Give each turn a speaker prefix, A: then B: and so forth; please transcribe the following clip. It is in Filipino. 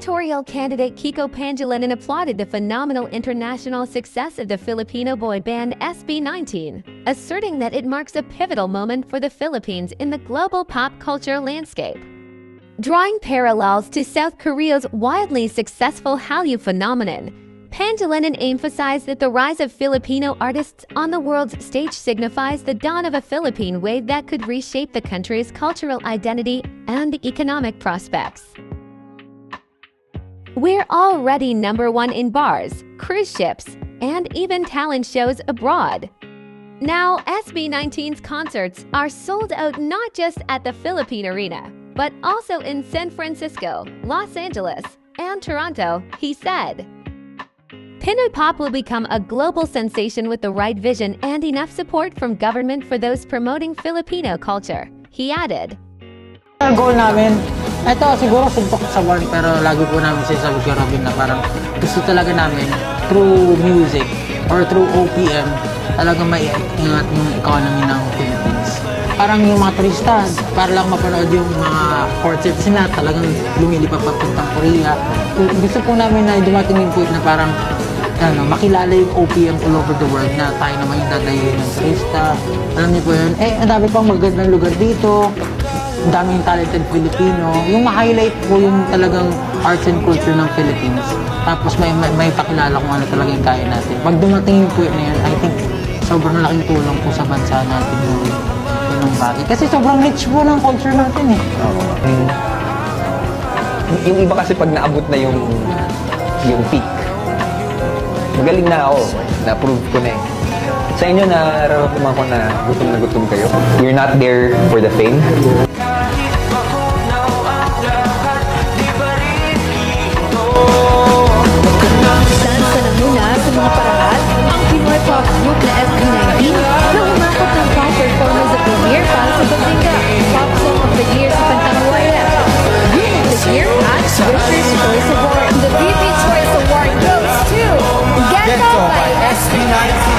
A: Senatorial candidate Kiko Pangilinan applauded the phenomenal international success of the Filipino boy band SB19, asserting that it marks a pivotal moment for the Philippines in the global pop culture landscape. Drawing parallels to South Korea's wildly successful Hallyu phenomenon, Pangilinan emphasized that the rise of Filipino artists on the world's stage signifies the dawn of a Philippine wave that could reshape the country's cultural identity and economic prospects. We're already #1 in bars, cruise ships, and even talent shows abroad. Now, SB19's concerts are sold out not just at the Philippine Arena, but also in San Francisco, Los Angeles, and Toronto, he said. Pinoy pop will become a global sensation with the right vision and enough support from government for those promoting Filipino culture, he added.
B: Ang goal namin, ito siguro suntok sa one, pero lagi po namin sinasabi kay Robin na parang gusto talaga namin through music or through OPM talaga maiingat yung economy ng Philippines. Parang yung mga turista, para lang mapanood yung mga concerts na talagang lumilipad papuntang Korea. Gusto po namin na dumating yung point na parang makilala yung OPM all over the world na tayo naman yung dadayuhin ng turista. Alam niyo po yun, ang dami pang magandang lugar dito. Ang daming talented Filipino. Yung ma-highlight po yung talagang arts and culture ng Philippines. Tapos may pakilala kung ano talaga yung kaya natin. Pag dumating yung point na yun, I think sobrang laking tulong po sa bansa natin yung bagay. Kasi sobrang rich po ng culture natin eh.
C: Yung iba kasi pag naabot na yung peak, magaling na ako. Na-prove ko na eh. Sa inyo, nararamdaman ko na gutom kayo. You're not there for the fame.
A: Sa mga parangal, ang Pinoy pop group na SB19 na umakot ng Pop Performance of the Year para sa Bazinga, Pop Song of the Year sa kantang YF, Group of the Year at Wisher's Choice Award. The VP Choice Award goes to Get Up by SB19.